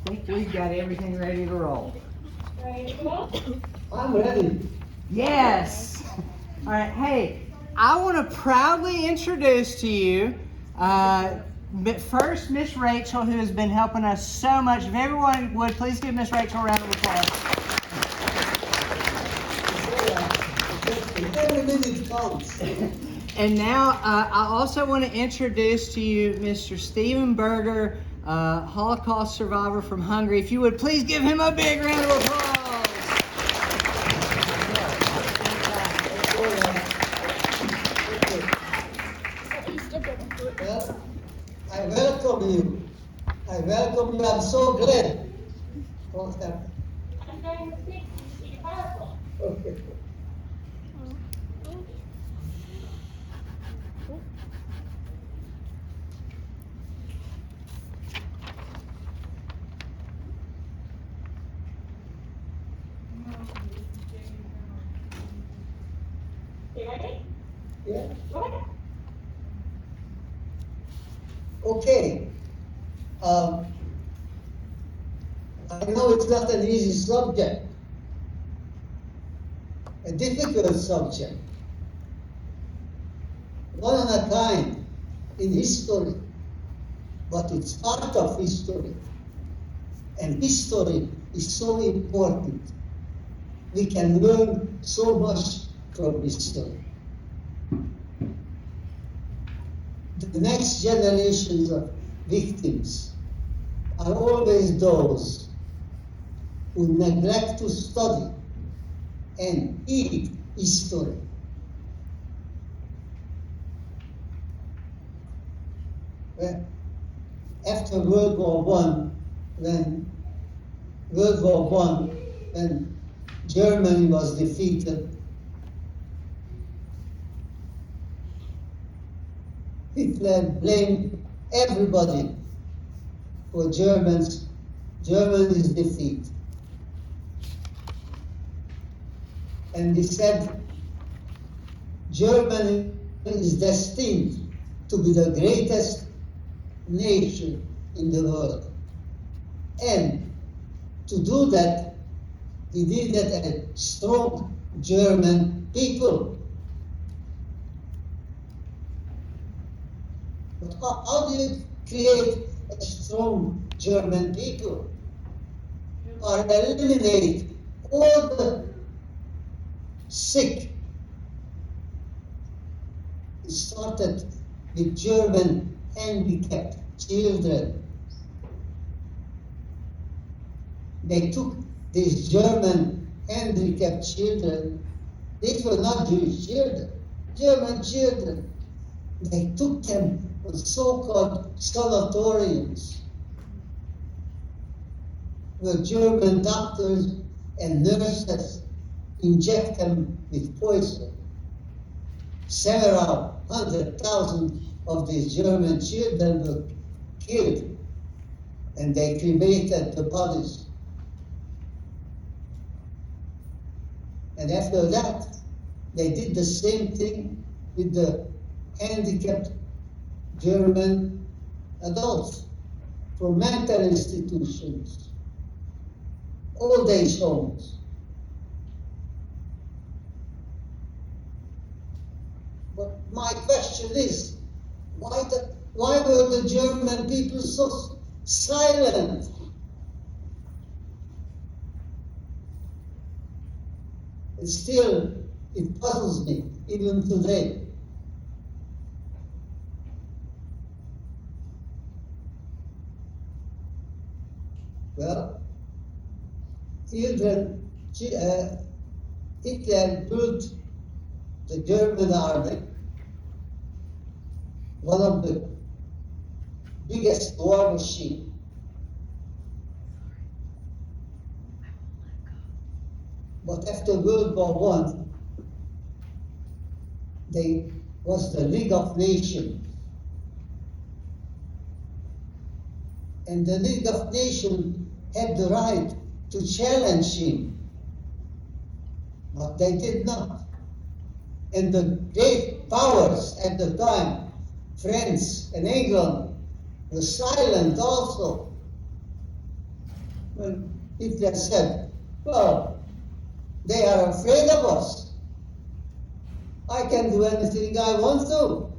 think we've got everything ready to roll. Ready to roll? I'm ready. Yes. All right. Hey, I want to proudly introduce to you, but first, Miss Rachel, who has been helping us so much. If everyone would please give Miss Rachel a round of applause. Every minute counts. And now I also want to introduce to you Mr. Stephen Berger, Holocaust survivor from Hungary. If you would please give him a big round of applause. Well, I welcome you. I welcome you. I'm so glad. What happened? I'm going to speak to you powerful. Okay. You ready? Yeah. Okay. Okay. I know it's not an easy subject, a difficult subject, one of a kind in history, but it's part of history. And history is so important. We can learn so much from history. The next generations of victims are always those who neglect to study and eat history. Well, after World War I, when Germany was defeated, Hitler blamed everybody for Germany's defeat. And he said, Germany is destined to be the greatest nation in the world. And to do that, he needed a strong German people. But how do you create a strong German people? Or eliminate all the sick. It started with German handicapped children. They took these German handicapped children, these were not Jewish children, German children. They took them to so-called sanatoriums, where German doctors and nurses inject them with poison. Several 100,000 of these German children were killed, and they cremated the bodies. And after that, they did the same thing with the handicapped German adults from mental institutions, old age homes. But my question is, why were the German people so silent? And still, it puzzles me, even today. Well, Hitler built the German army, one of the biggest war machines. But after World War I, there was the League of Nations. And the League of Nations had the right to challenge him. But they did not. And the great powers at the time, France and England, were silent also. Well, Hitler said, well, they are afraid of us. I can do anything I want to.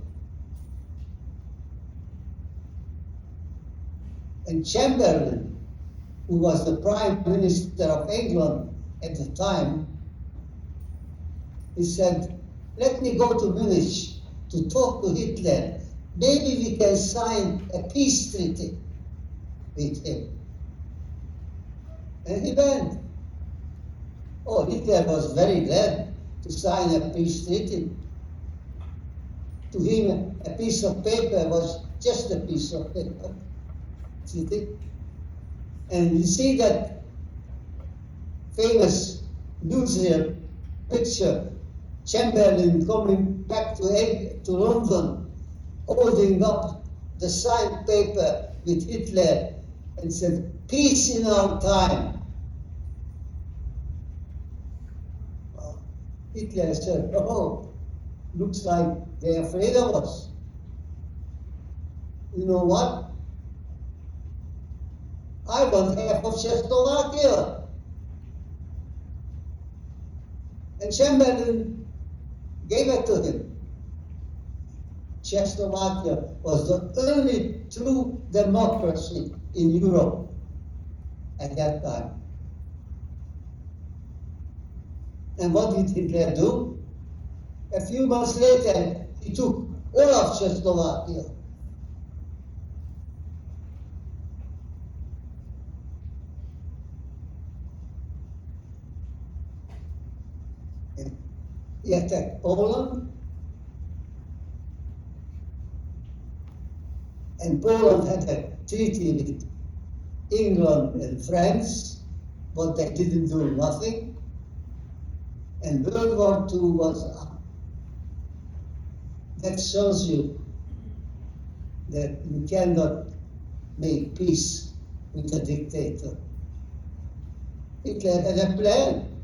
And Chamberlain, who was the Prime Minister of England at the time, he said, let me go to Munich to talk to Hitler. Maybe we can sign a peace treaty with him. And he went. Oh, Hitler was very glad to sign a peace treaty. To him, a piece of paper was just a piece of paper. And you see that famous museum picture, Chamberlain coming back to London, holding up the signed paper with Hitler and said, peace in our time. Hitler said, oh, looks like they're afraid of us. You know what? I want half of Czechoslovakia. And Chamberlain gave it to him. Czechoslovakia was the only true democracy in Europe at that time. And what did Hitler do? A few months later, he took all of Czechoslovakia. And he attacked Poland, and Poland had a treaty with England and France, but they didn't do nothing. And World War II was up. That shows you that you cannot make peace with a dictator. Hitler had a plan.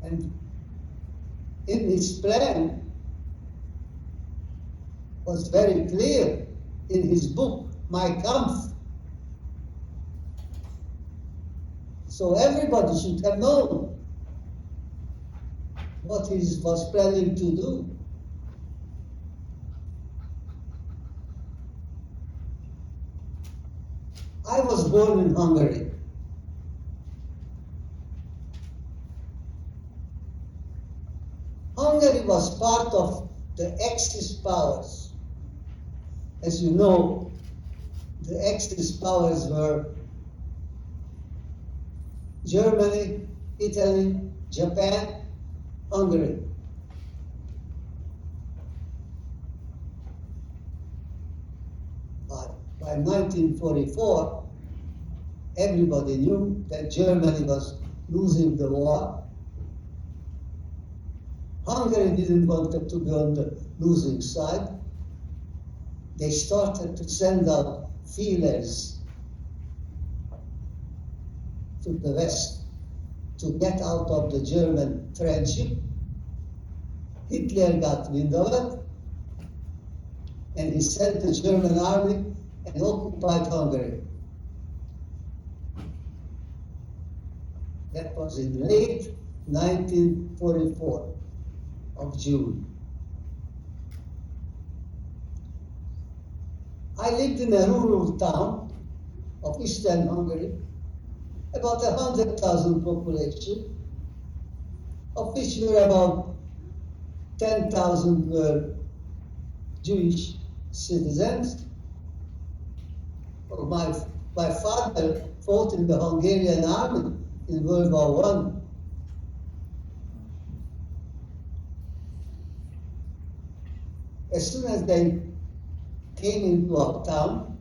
And in his plan was very clear in his book, Mein Kampf. So everybody should have known what he was planning to do. I was born in Hungary. Hungary was part of the Axis powers. As you know, the Axis powers were Germany, Italy, Japan, Hungary. But by 1944, everybody knew that Germany was losing the war. Hungary didn't want to be on the losing side. They started to send out feelers to the West to get out of the German friendship. Hitler got wind of it, and he sent the German army and occupied Hungary. That was in late 1944 of June. I lived in a rural town of eastern Hungary, about 100,000 population, of which were about 10,000 were Jewish citizens. My father fought in the Hungarian army in World War I. As soon as they came into our town,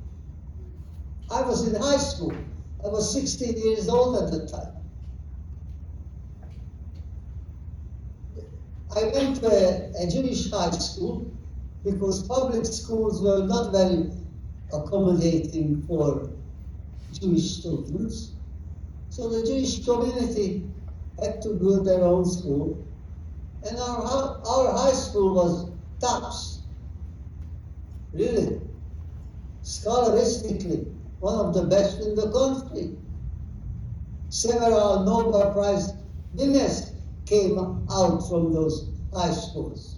I was in high school. I was 16 years old at the time. I went to a Jewish high school because public schools were not very accommodating for Jewish students. So the Jewish community had to build their own school. And our high school was tops, really, scholaristically one of the best in the country. Several Nobel Prize winners came out from those high schools.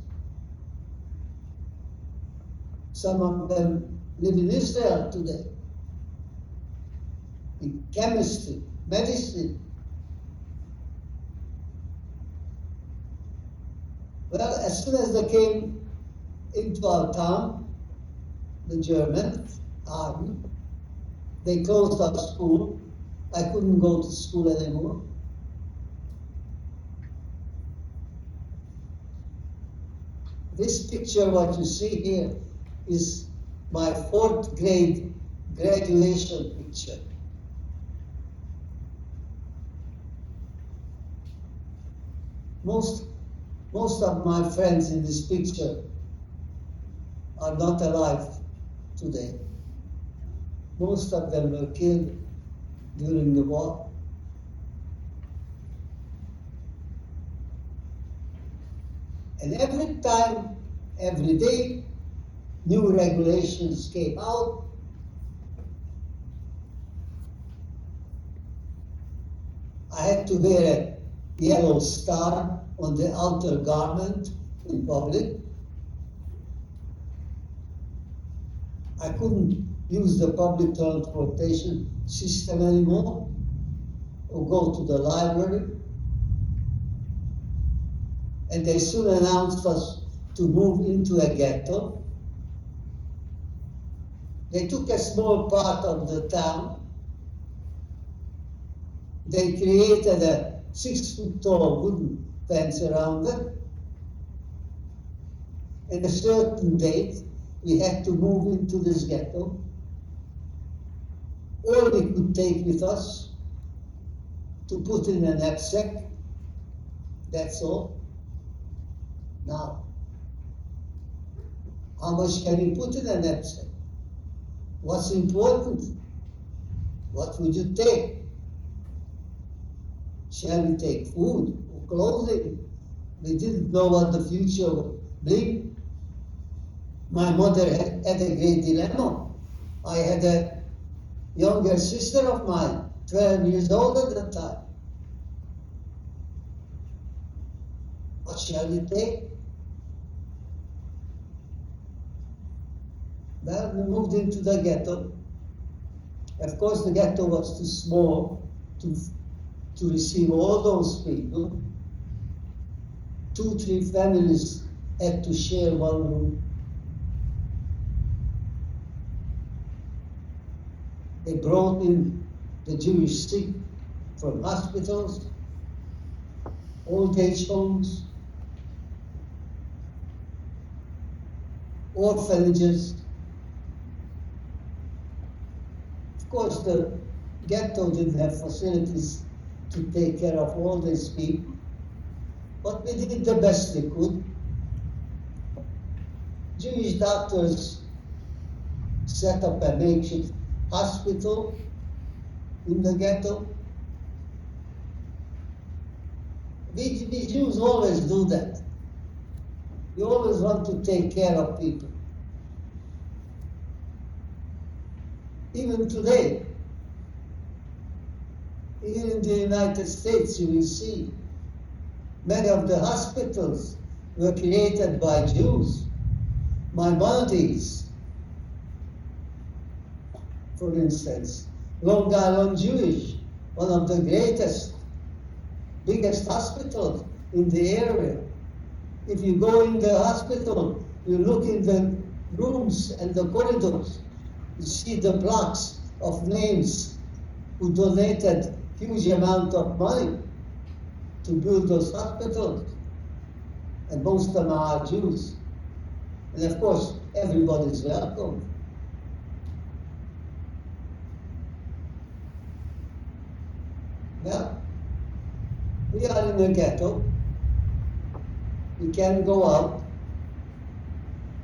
Some of them live in Israel today, in chemistry, medicine. Well, as soon as they came into our town, the German army, they closed our school. I couldn't go to school anymore. This picture, what you see here, is my 4th grade graduation picture. Most of my friends in this picture are not alive today. Most of them were killed during the war. And every time, every day, new regulations came out. I had to wear a yellow star on the outer garment in public. I couldn't use the public transportation system anymore or go to the library. And they soon announced us to move into a ghetto. They took a small part of the town. They created a 6-foot-tall wooden fence around it. And a certain date, we had to move into this ghetto. All we could take with us to put in a knapsack, that's all. Now, how much can you put in a knapsack? What's important? What would you take? Shall we take food or clothing? We didn't know what the future would bring. My mother had a great dilemma. I had a younger sister of mine, 12 years old at that time. What shall we take? Well, we moved into the ghetto. Of course, the ghetto was too small to receive all those people. 2-3 families had to share one room. They brought in the Jewish sick from hospitals, old age homes, orphanages. Of course, the ghetto didn't have facilities to take care of all these people, but we did the best we could. Jewish doctors set up a makeshift hospital in the ghetto. We Jews always do that. We always want to take care of people. Even today, even in the United States, you will see many of the hospitals were created by Jews. Maimonides, for instance, Long Island Jewish, one of the greatest, biggest hospitals in the area. If you go in the hospital, you look in the rooms and the corridors, you see the plaques of names who donated huge amount of money to build those hospitals. And most of them are Jews. And of course, everybody is welcome. Well, we are in a ghetto. We can't go out.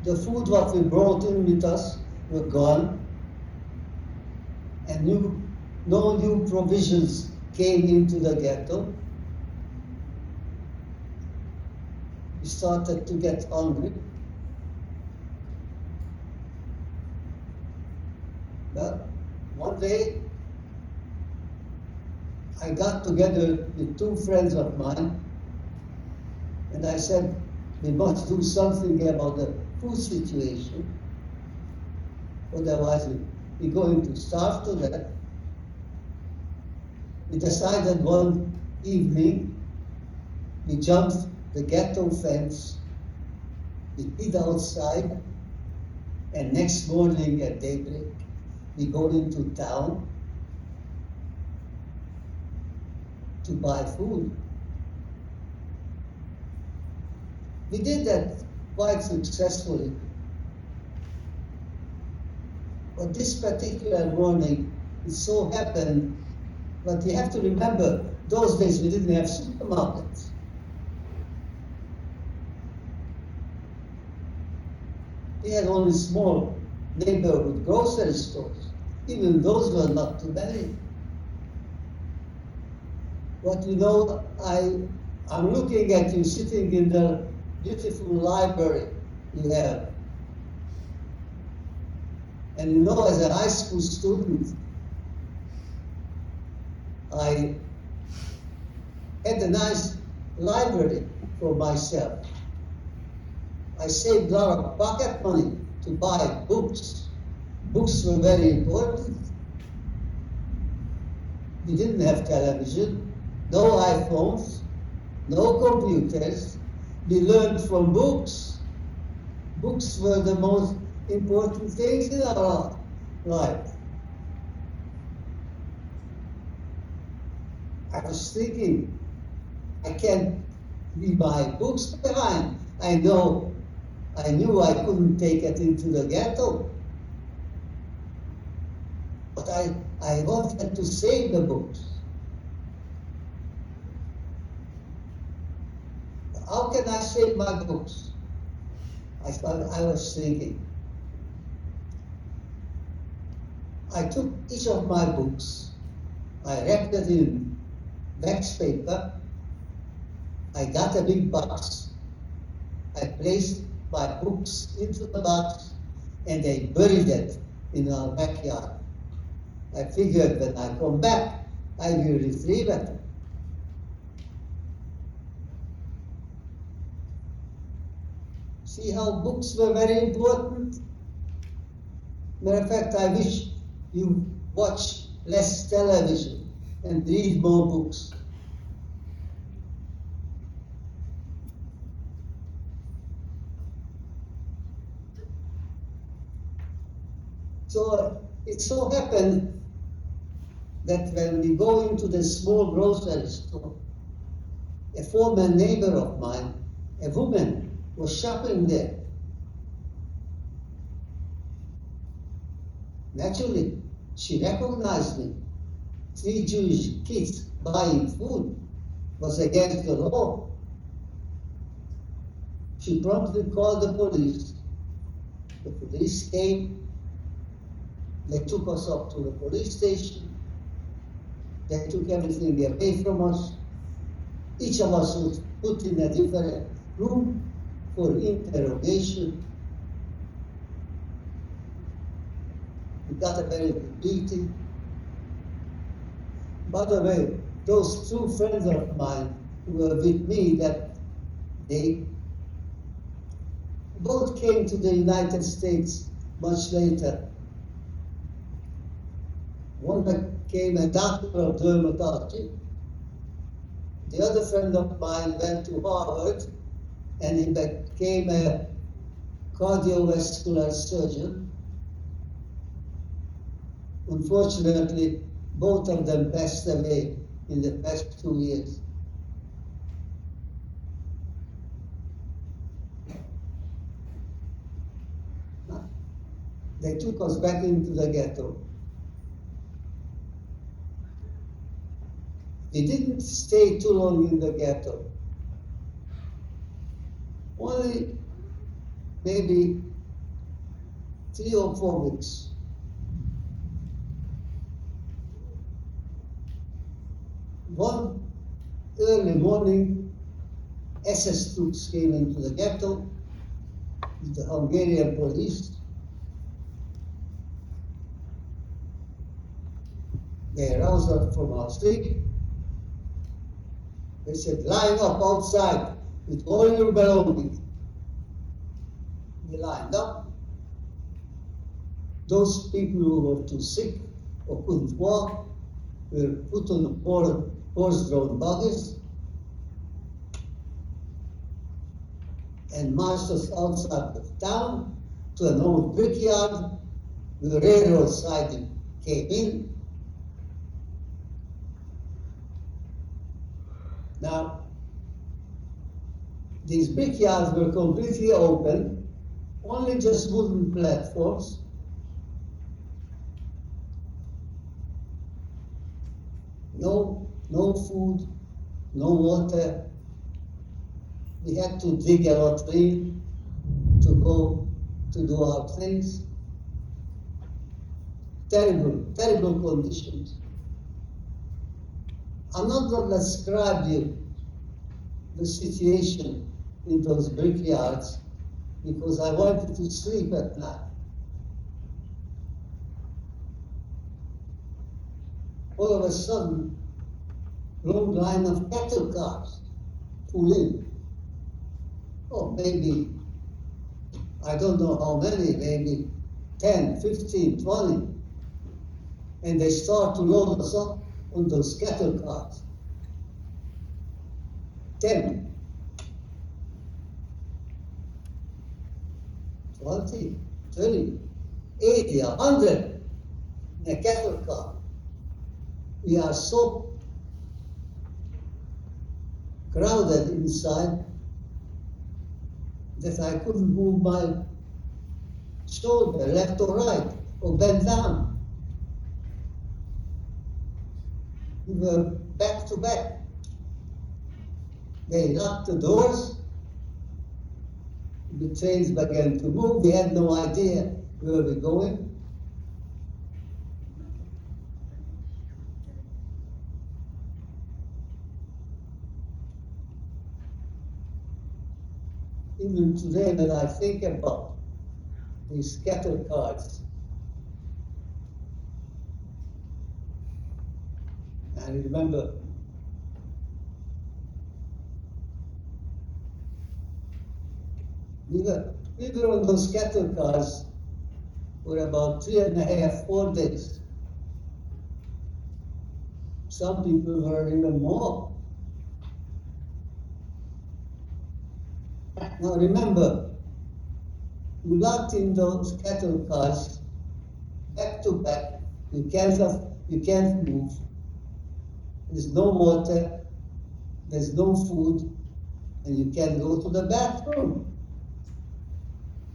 The food what we brought in with us were gone. And no new provisions came into the ghetto. We started to get hungry. Well, One day, I got together with two friends of mine, and I said, we must do something about the food situation. Otherwise, we're going to starve to death. We decided one evening, we jumped the ghetto fence, we hid outside, and next morning at daybreak, we go into town to buy food. We did that quite successfully. But this particular morning, it so happened, but you have to remember, those days we didn't have supermarkets. We had only small neighborhood grocery stores. Even those were not too many. But you know, I'm looking at you sitting in the beautiful library you have. And you know, as a high school student, I had a nice library for myself. I saved a lot of pocket money to buy books. Books were very important. We didn't have television, no iPhones, no computers. We learned from books. Books were the most important things in our life. I was thinking, I can't leave my books behind. I knew I couldn't take it into the ghetto. But I wanted to save the books. How can I save my books? I was thinking. I took each of my books, I wrapped it in wax paper, I got a big box, I placed my books into the box, and I buried it in our backyard. I figured when I come back, I will retrieve it. See how books were very important? Matter of fact, I wish you watch less television and read more books. So it so happened that when we go into the small grocery store, a former neighbor of mine, a woman, was shopping there. Naturally, she recognized me. 3 Jewish kids buying food was against the law. She promptly called the police. The police came. They took us up to the police station. They took everything away from us. Each of us was put in a different room for interrogation. We got a very good beating. By the way, those two friends of mine who were with me that day both came to the United States much later. One became a doctor of dermatology. The other friend of mine went to Harvard and he became a cardiovascular surgeon. Unfortunately, both of them passed away in the past 2 years. They took us back into the ghetto. We didn't stay too long in the ghetto. Only maybe 3 or 4 weeks. One early morning, SS troops came into the ghetto with the Hungarian police. They roused us from our sleep. They said, line up outside with all your belongings. We lined up. Those people who were too sick or couldn't walk were put on the horse-drawn buggies and marched us outside the town to an old brickyard with a railroad siding came in. Now, these brickyards were completely open, only just wooden platforms. No food, no water. We had to dig a latrine to go to do our things. Terrible, terrible conditions. I'm not going to describe you the situation in those brickyards because I wanted to sleep at night. All of a sudden, long line of cattle cars pull in. Oh, maybe, I don't know how many, maybe 10, 15, 20. And they start to load us up on those cattle cars. 10, 20, 30, 80, 100 in a cattle car. We are so crowded inside that I couldn't move my shoulder left or right or bend down. We were back to back. They locked the doors. The trains began to move. We had no idea where we were going. Even today, when I think about these cattle cars, I remember we were on those cattle cars for about 3.5, 4 days. Some people were even more. Now remember, you locked in those cattle cars back to back. You can't move. There's no water, there's no food, and you can't go to the bathroom.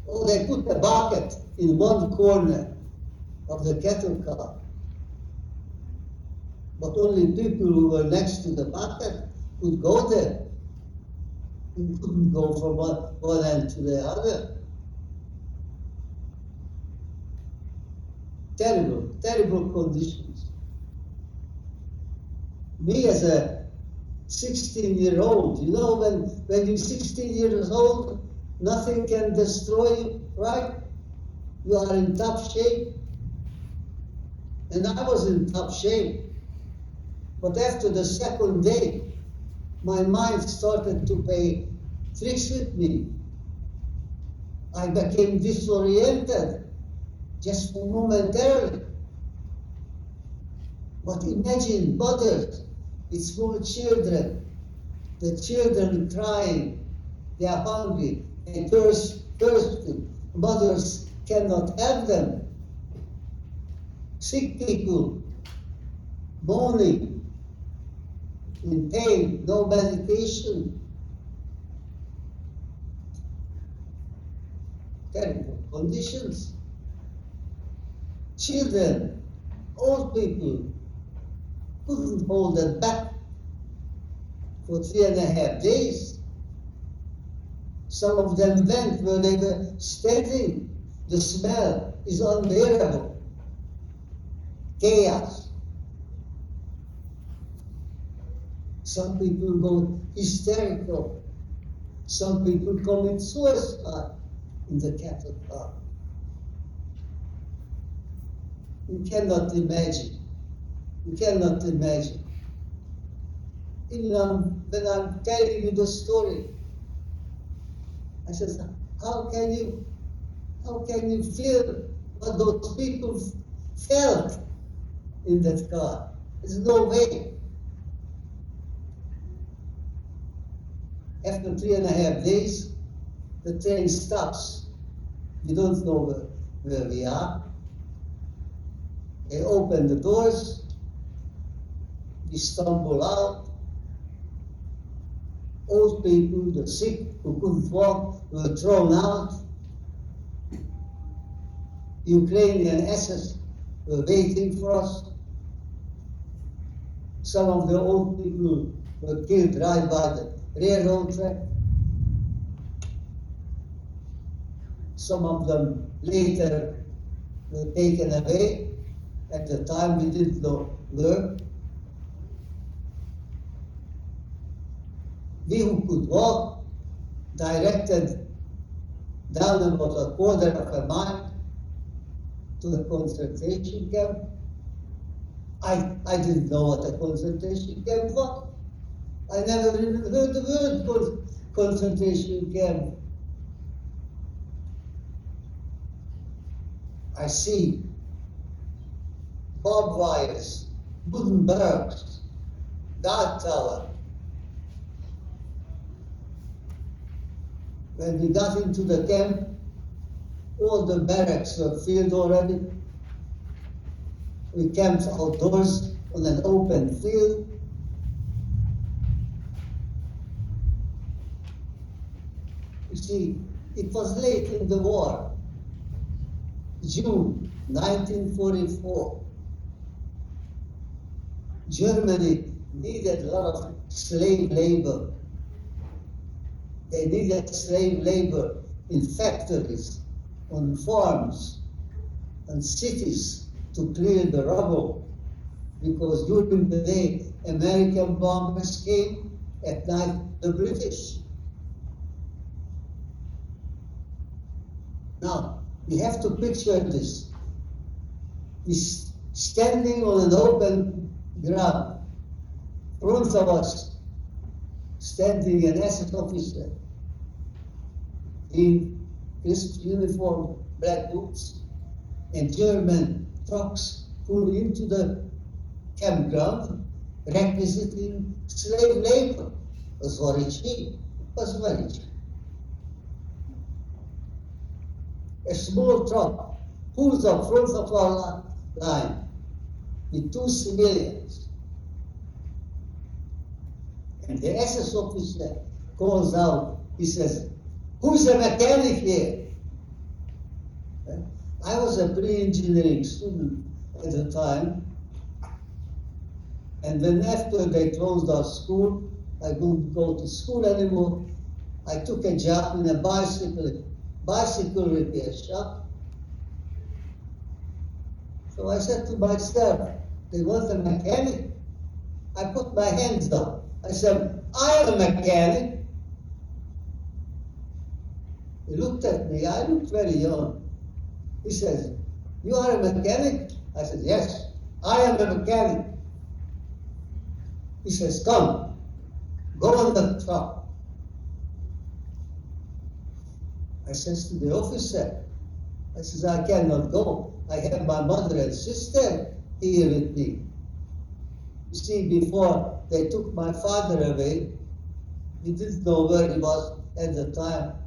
Oh, they put a bucket in one corner of the cattle car. But only people who were next to the bucket could go there. You couldn't go from one end to the other. Terrible, terrible conditions. Me as a 16-year-old, you know, when you're 16 years old, nothing can destroy you, right? You are in tough shape. And I was in tough shape. But after the second day, my mind started to play tricks with me. I became disoriented, just momentarily. But imagine mothers with small children, the children crying, they are hungry, they thirsty. Mothers cannot help them. Sick people moaning, in pain, no medication. Terrible conditions. Children, old people, couldn't hold them back for 3.5 days. Some of them went where they were standing. The smell is unbearable. Chaos. Some people go hysterical. Some people commit suicide in the cattle car. You cannot imagine You cannot imagine. Even when I'm telling you the story, I said, how can you feel what those people felt in that car? There's no way. After 3.5 days, the train stops. We don't know where we are. They open the doors. We stumble out. Old people, the sick who couldn't walk, were thrown out. Ukrainian SS were waiting for us. Some of the old people were killed right by the railroad track. Some of them later were taken away. At the time we didn't know where. We who could walk, directed down about a quarter of a mile to the concentration camp. I didn't know what a concentration camp was. I never even heard the word concentration camp. I see barbed wires, wooden barracks, guard tower. When we got into the camp, all the barracks were filled already. We camped outdoors on an open field. You see, it was late in the war, June 1944. Germany needed a lot of slave labor. They needed slave labor in factories, on farms, and cities to clear the rubble. Because during the day, American bombers came, at night, the British. Now, we have to picture this. He's standing on an open ground. In front of us, standing an SS officer in crisp uniform, black boots, and German trucks pull into the campground, requisiting slave labor. It was very cheap. A small truck pulls up front of our line with 2 civilians. And the SS officer calls out, he says, "Who's a mechanic here?" I was a pre-engineering student at the time. And then after they closed our school, I couldn't go to school anymore. I took a job in a bicycle repair shop. So I said to myself, they want a mechanic? I put my hands up. I said, I am a mechanic. He looked at me. I looked very young. He says, "You are a mechanic?" I said, "Yes, I am a mechanic." He says, "Come, go on the truck." I says to the officer, I says, "I cannot go. I have my mother and sister here with me." You see, before they took my father away, we didn't know where he was at the time.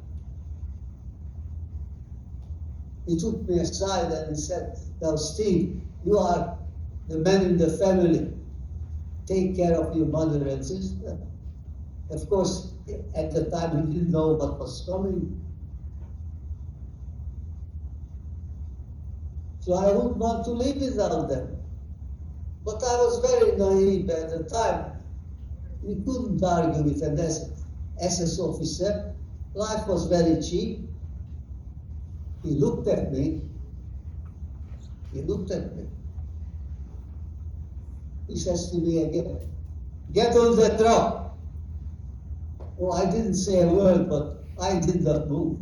He took me aside and he said, "Now, Steve, you are the man in the family. Take care of your mother and sister." Of course, at the time, he didn't know what was coming. So I wouldn't want to live without them. But I was very naive at the time. We couldn't argue with an SS officer. Life was very cheap. He looked at me. He says to me again, "Get on the truck." Oh, I didn't say a word, but I did not move.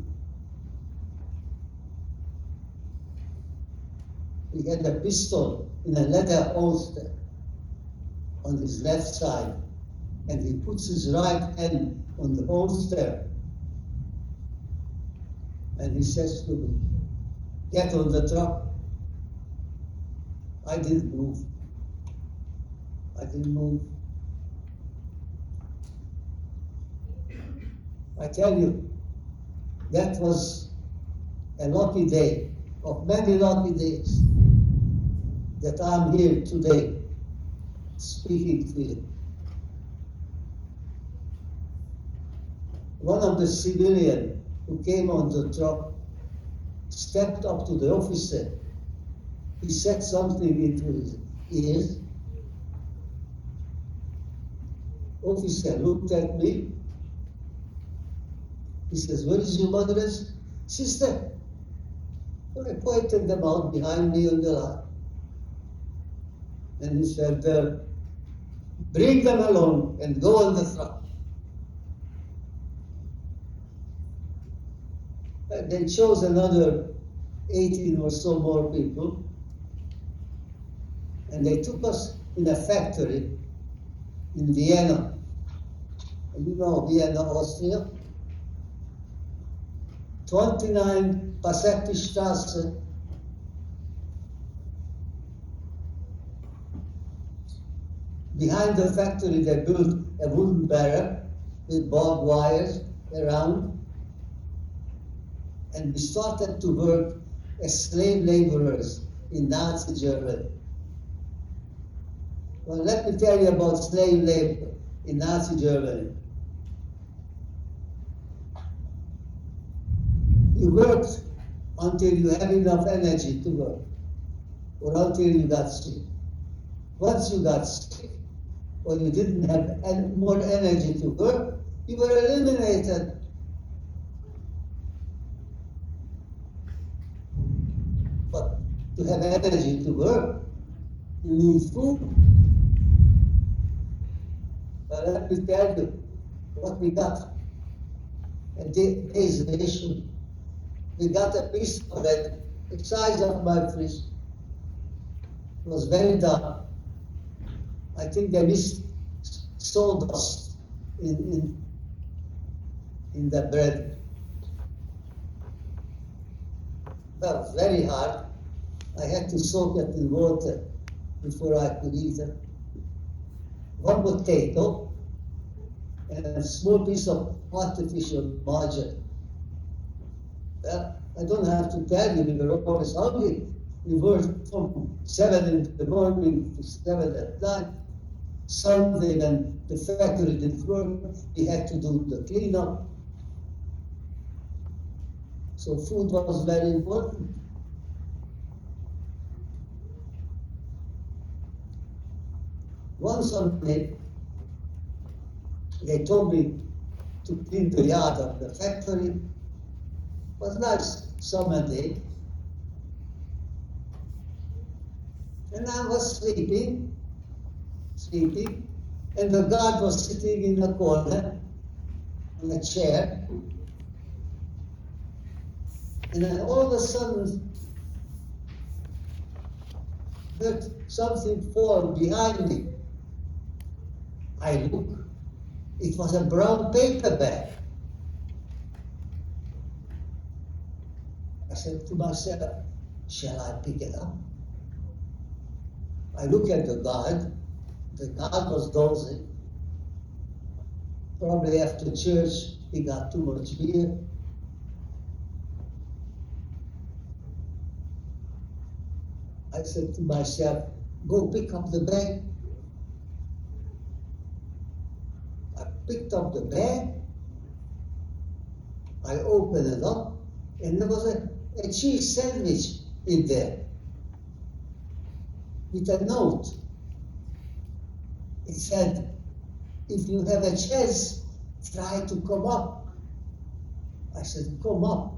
He had a pistol in a leather holster. on his left side, and he puts his right hand on the holster, and he says to me, "Get on the truck." I didn't move. I didn't move. I tell you, that was a lucky day, of many lucky days, that I'm here today speaking to you. One of the civilians who came on the truck stepped up to the officer. He said something into his ears. Officer looked at me. He says, "Where is your mother's sister?" So I pointed them out behind me on the line. And he said, "Bring them along and go on the truck." And they chose another 18 or so more people. And they took us in a factory in Vienna. And you know Vienna, Austria? 29 Passetti Strasse. Behind the factory, they built a wooden barrack with barbed wires around. And we started to work as slave laborers in Nazi Germany. Well, let me tell you about slave labor in Nazi Germany. You worked until you had enough energy to work, or until you got sick. Once you got sick, or you didn't have more energy to work, you were eliminated. But to have energy to work, you need food. But let me tell you what we got. A day's ration. We got a piece of bread the size of my fist. It was very dark. I think there is sawdust in the bread. That was very hard. I had to soak it in water before I could eat it. One potato and a small piece of artificial margarine. Well, I don't have to tell you, we were always hungry. We worked from 7 in the morning to 7 at night. Sunday, when the factory didn't work, we had to do the cleanup. So food was very important. One Sunday, they told me to clean the yard of the factory. It was a nice summer day. And I was sleeping, and the guard was sitting in the corner on a chair. And then all of a sudden, heard something fall behind me. I look, it was a brown paper bag. I said to myself, shall I pick it up? I look at the guard was dozing. Probably after church, he got too much beer. I said to myself, go pick up the bag. I picked up the bag. I opened it up, and there was a cheese sandwich in there with a note. It said, if you have a chance, try to come up. I said, come up?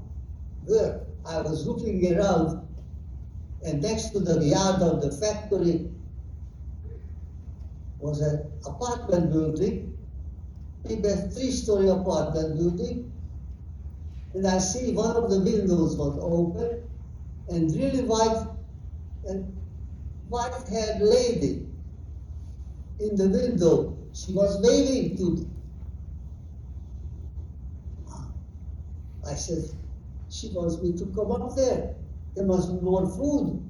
Where? I was looking around, and next to the yard of the factory was an apartment building, maybe a 3-story apartment building. And I see one of the windows was open, and really white-haired lady in the window. She was waving to me. I said, she wants me to come up there. There must be more food.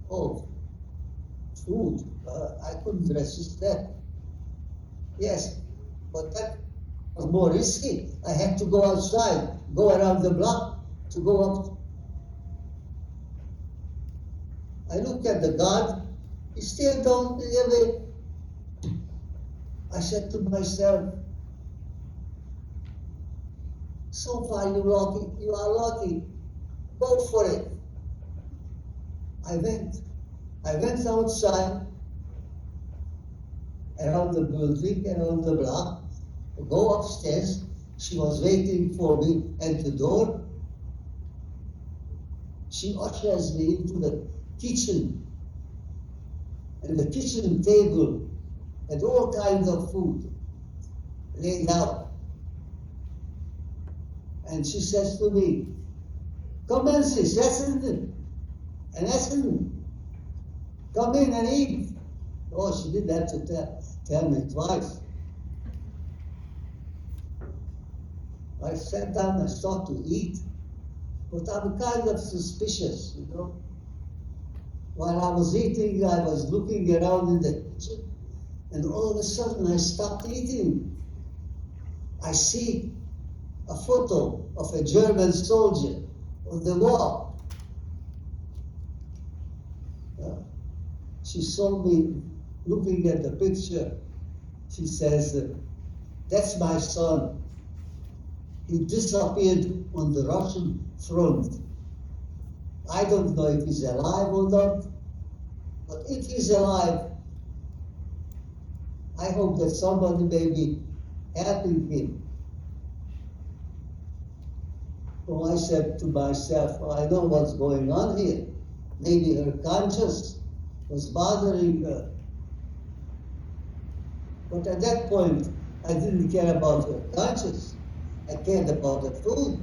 Oh, food. I couldn't resist that. Yes, but that was more risky. I had to go outside, go around the block to go up. I looked at the guard. He still don't really. I said to myself, so far you are lucky. Go for it. I went outside, around the building, around the block, go upstairs. She was waiting for me at the door. She ushers me into the kitchen. And the kitchen table had all kinds of food laid out. And she says to me, "Kommen Sie, setzen Sie and essen. Come in and eat." Oh, she didn't have to tell me twice. I sat down and started to eat, but I'm kind of suspicious, you know. While I was eating, I was looking around in the kitchen, and all of a sudden I stopped eating. I see a photo of a German soldier on the wall. She saw me looking at the picture. She says, "That's my son. He disappeared on the Russian front. I don't know if he's alive or not, but if he's alive, I hope that somebody may be helping him." So I said to myself, "Oh, I know what's going on here. Maybe her conscience was bothering her." But at that point, I didn't care about her conscience. I cared about the food.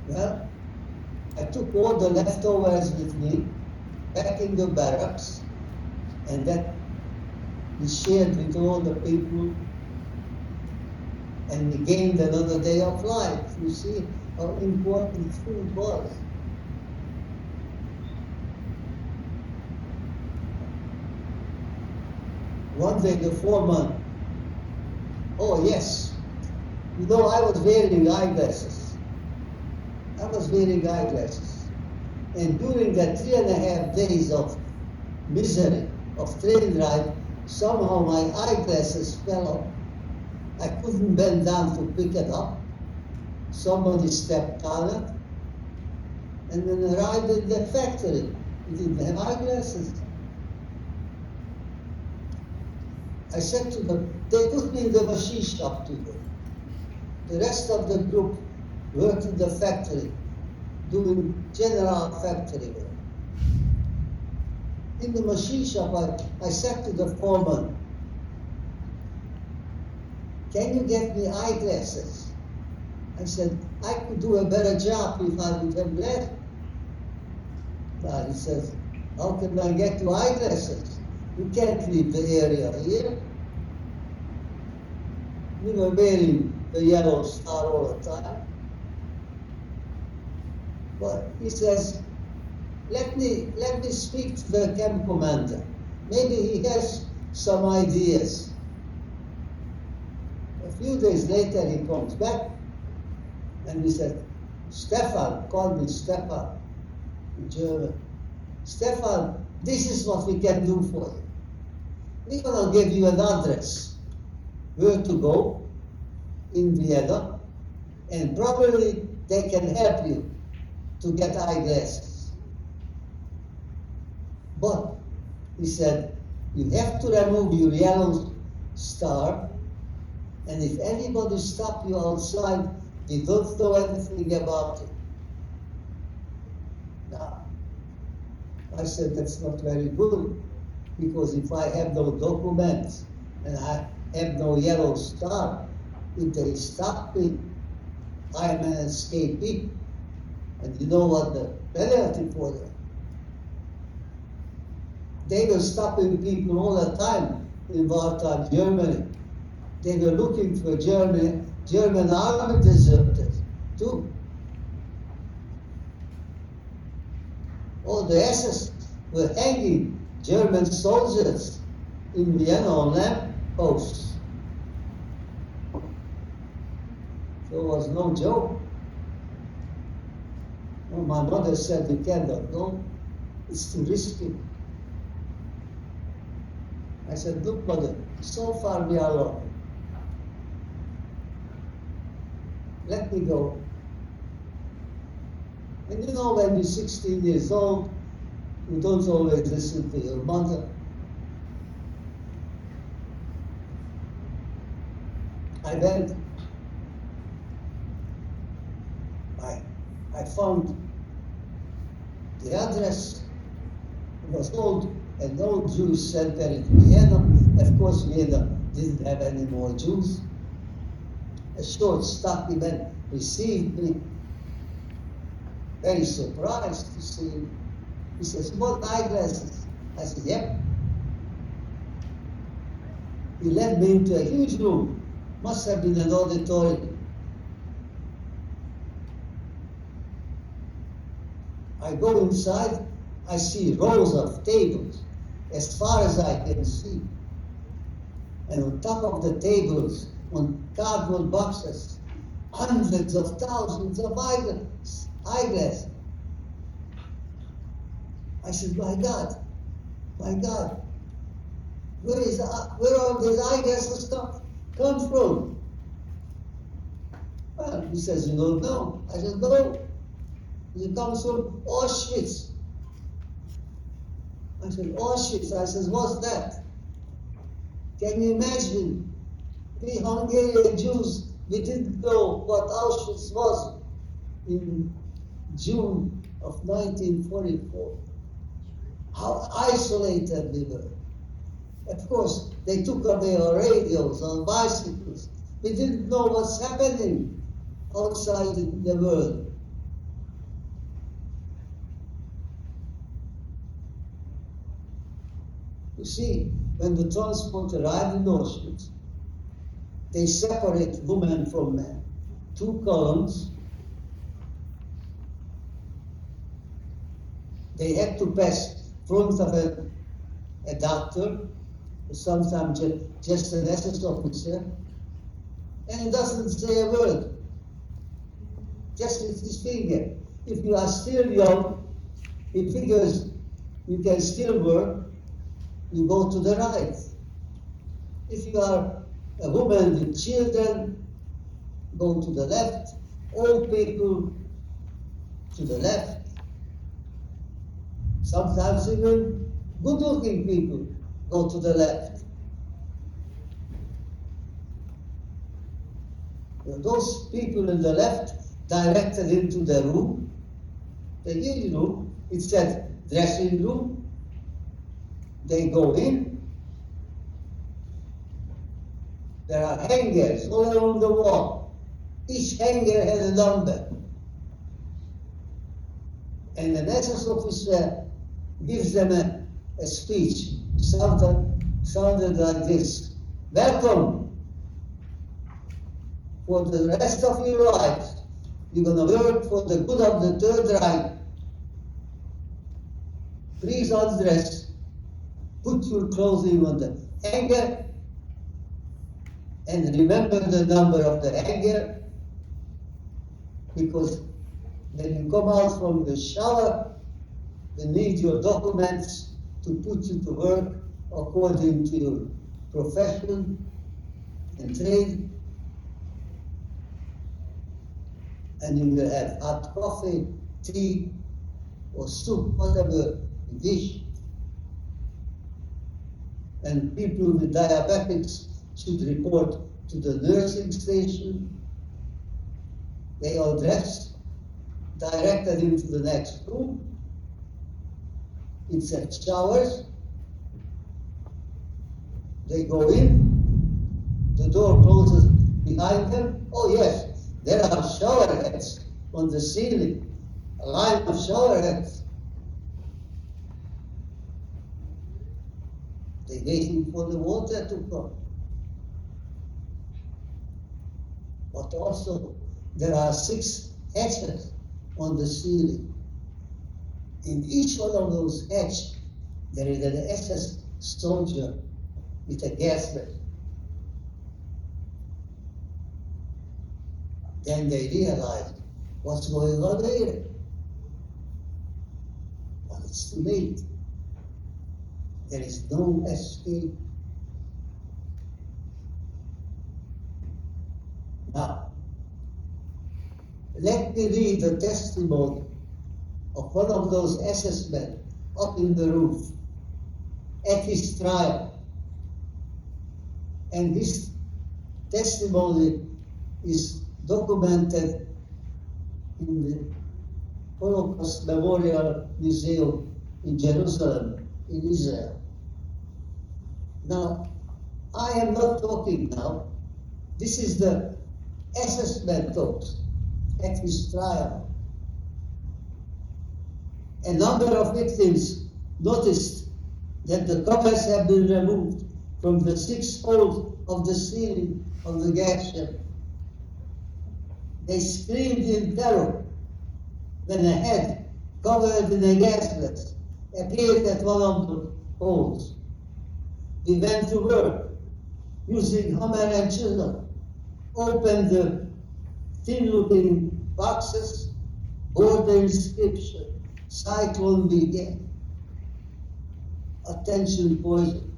Well, I took all the leftovers with me back in the barracks, and that we shared with all the people, and we gained another day of life. You see how important food was. One day the foreman, oh yes, you know, I was wearing eyeglasses. And during that 3.5 days of misery, of train ride, somehow my eyeglasses fell off. I couldn't bend down to pick it up. Somebody stepped on it. And then I arrived in the factory. We didn't have eyeglasses. I said to them, they put me in the machine shop today. The rest of the group worked in the factory, doing general factory work. In the machine shop, I said to the foreman, "Can you get me eyeglasses?" I said, "I could do a better job if I would have glasses." But he says, "How can I get you eyeglasses? You can't leave the area here." We were wearing the yellow star all the time. But he says, let me speak to the camp commander. Maybe he has some ideas. A few days later he comes back and he said, "Stefan," called me Stefan in German. "Stefan, this is what we can do for you. We're going to give you an address where to go in Vienna, and probably they can help you to get eyeglasses. But," he said, "you have to remove your yellow star, and if anybody stops you outside, we don't know anything about it." Now, I said, that's not very good, because if I have no documents and I have no yellow star, if they stop me, I'm an escapee. And you know what the penalty for that? They were stopping people all the time in wartime Germany. They were looking for German army deserters too. All the SS were hanging German soldiers in Vienna on lamp posts. So it was no joke. Well, my mother said, we cannot go. It's too risky. I said, look, mother, so far we are alone. Let me go. And you know, when you're 16 years old, you don't always listen to your mother. I went. I found the address. It was an old Jewish center in Vienna. Of course, Vienna didn't have any more Jews. A short, stocky man received me, very surprised to see him. He says, "What eyeglasses?" I said, "Yep." He led me into a huge room. Must have been an auditorium. I go inside, I see rows of tables as far as I can see. And on top of the tables, on cardboard boxes, hundreds of thousands of eyeglasses. I said, my God, where all these eyeglasses come from? Well, he says, you don't know. I said, no, it comes from Auschwitz. I said, Auschwitz? I said, what's that? Can you imagine? We Hungarian Jews, we didn't know what Auschwitz was in June of 1944. How isolated we were. Of course, they took away our radios, our bicycles. We didn't know what's happening outside in the world. You see, when the transport arrived in Auschwitz, they separate women from men. 2 columns. They had to pass front of a doctor, sometimes just an SS officer, and he doesn't say a word, just with his finger. If you are still young, he figures you can still work, you go to the right. If you are a woman with children, go to the left. Old people, to the left. Sometimes even good-looking people go to the left. Those people in the left directed into the room, the huge room. It said dressing room. They go in. There are hangers all along the wall. Each hanger has a number. And an SS officer gives them a speech, sounded like this: welcome. For the rest of your lives, you're going to work for the good of the Third Reich. Please undress. Put your clothing on the hanger, and remember the number of the hanger, because when you come out from the shower, they need your documents to put you to work according to your profession and trade. And you will have hot coffee, tea, or soup, whatever you wish. And people with diabetics should report to the nursing station. They are dressed, directed into the next room. It's at showers. They go in, the door closes behind them. Oh yes, there are shower heads on the ceiling. a line of showerheads. They're waiting for the water to come. But also, there are 6 hatches on the ceiling. In each one of those hatches, there is an SS soldier with a gas mask. Then they realized what's going on here. But it's too late. There is no escape. Now, let me read the testimony of one of those SS men up in the roof at his trial. And his testimony is documented in the Holocaust Memorial Museum in Jerusalem, in Israel. Now, I am not talking now. This is the SS man talks at his trial. A number of victims noticed that the covers have been removed from the 6 holes of the ceiling of the gas chamber. They screamed in terror when a head covered in a gas mask appeared at one of the holes. We went to work using hammer and chisel, opened the thin-looking boxes, bore the inscription, "Cyclone began." Attention poison,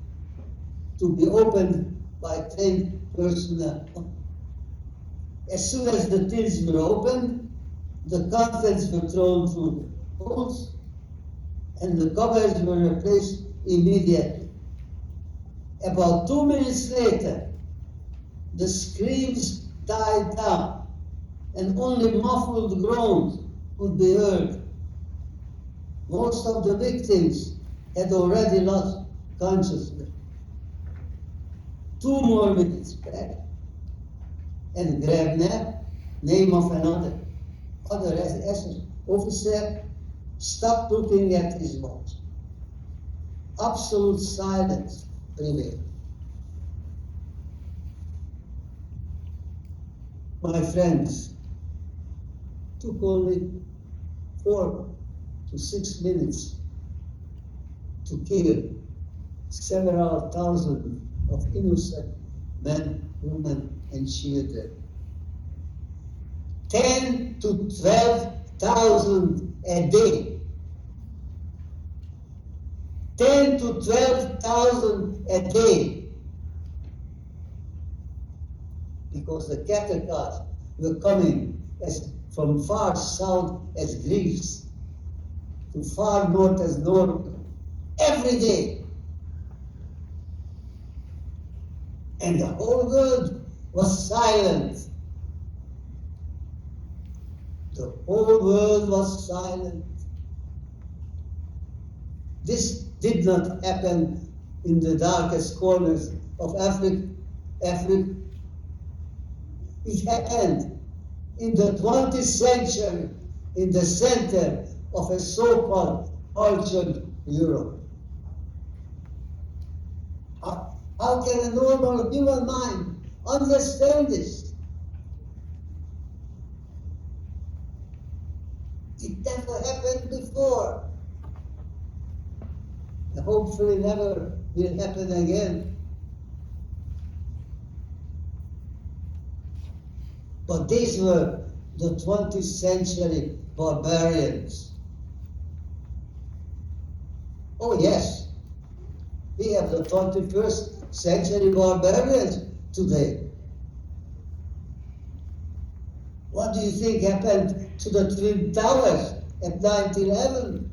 to be opened by trained personnel. As soon as the tins were opened, the contents were thrown through the holes, and the covers were replaced immediately. About 2 minutes later, the screams died down, and only muffled groans could be heard. Most of the victims had already lost consciousness. 2 more minutes back, and Grabner, name of another SS officer, stopped looking at his watch. Absolute silence prevailed. My friends, took only 4 to 6 minutes to kill several thousand of innocent men, women, and children. 10 to 12,000 a day. 10 to 12,000 a day. Because the cattle cars were coming from far south as Greece to far north as Norway every day. And the whole world was silent. The whole world was silent. This did not happen in the darkest corners of Africa. It happened in the 20th century, in the center of a so-called cultured Europe. How can a normal human mind understand this? It never happened before. And hopefully never will happen again. But these were the 20th century barbarians. Oh yes, we have the 21st century barbarians today. What do you think happened to the Twin Towers at 9/11?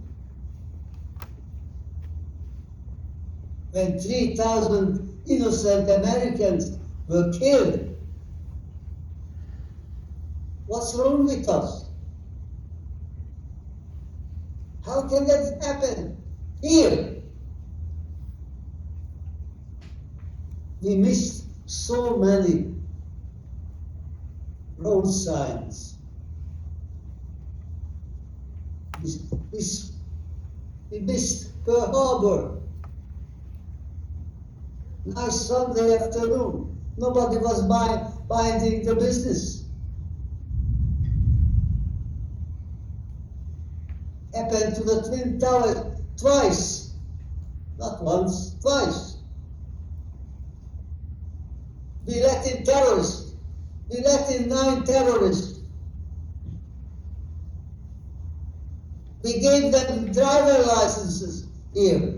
When 3,000 innocent Americans were killed. What's wrong with us? How can that happen here? We missed so many road signs. We missed Pearl Harbor. Nice Sunday afternoon. Nobody was minding the business. Happened to the Twin Towers twice. Not once, twice. We let in terrorists. We let in 9 terrorists. We gave them driver licenses here.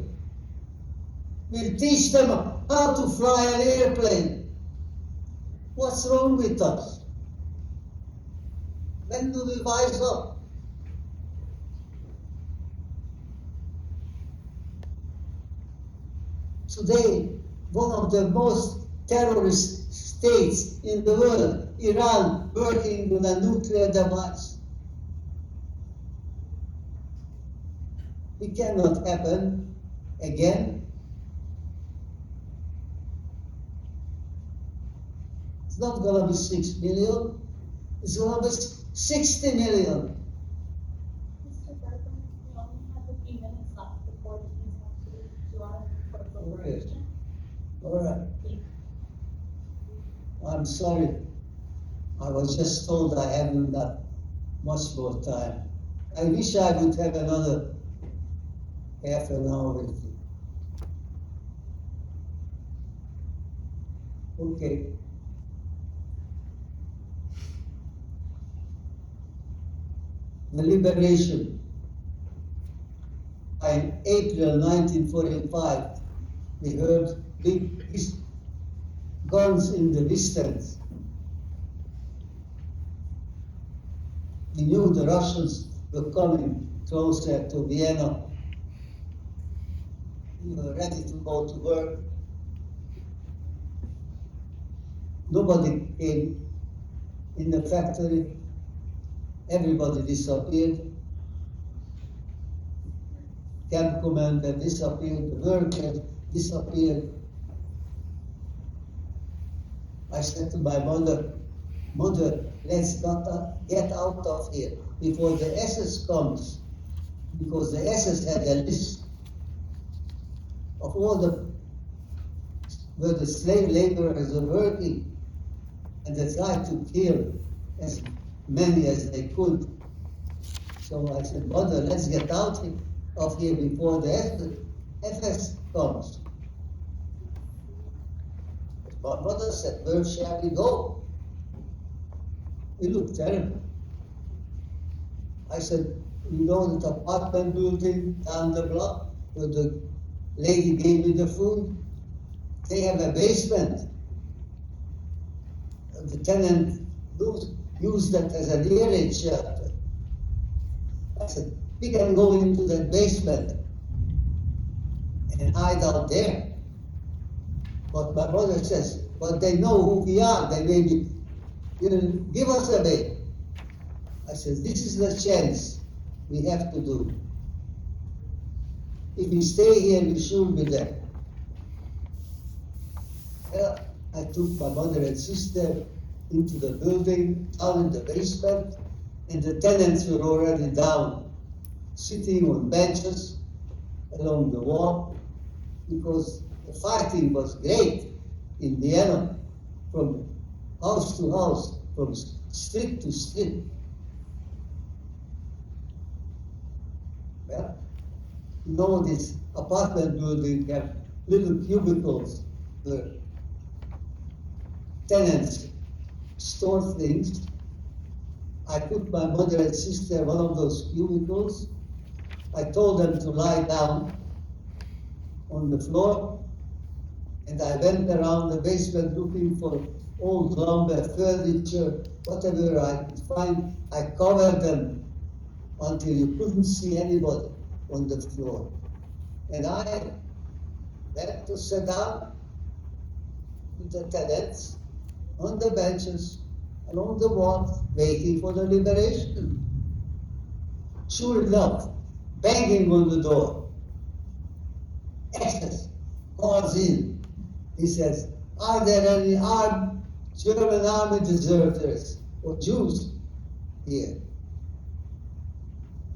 We'll teach them how to fly an airplane. What's wrong with us? When do we wise up? Today, one of the most terrorist states in the world, Iran, working on a nuclear device. It cannot happen again. It's not going to be 6 million. It's going to be 60 million. Mr. Berger, we only have a few minutes left before the meeting has to do our corporation. All right. I'm sorry. I was just told I haven't got much more time. I wish I would have another half an hour with you. Okay. The liberation. In April 1945, we heard big guns in the distance. We knew the Russians were coming closer to Vienna. We were ready to go to work. Nobody came in the factory. Everybody disappeared. Camp commander disappeared, the workers disappeared. I said to my mother, Mother, let's get out of here before the SS comes. Because the SS had a list of all where the slave laborers were working, and they tried to kill as many as they could. So I said, Mother, let's get out of here before the SS comes. My mother said, where shall we go? We looked terrible. I said, you know that apartment building down the block where the lady gave me the food? They have a basement. The tenant used that as an air raid shelter. I said, we can go into that basement and hide out there. But my mother says, but they know who we are. They may be, give us away. I said, this is the chance we have to do. If we stay here, we should be there. Well, I took my mother and sister into the building, down in the basement, and the tenants were already down, sitting on benches along the wall, because the fighting was great in Vienna, from house to house, from street to street. Well, you know, this apartment building have little cubicles where tenants store things. I put my mother and sister in one of those cubicles. I told them to lie down on the floor, and I went around the basement looking for old lumber, furniture, whatever I could find. I covered them until you couldn't see anybody on the floor. And I went to sit down with the tenants on the benches along the wall, waiting for the liberation. Sure enough, banging on the door. SS calls in. He says, are there any German army deserters or Jews here?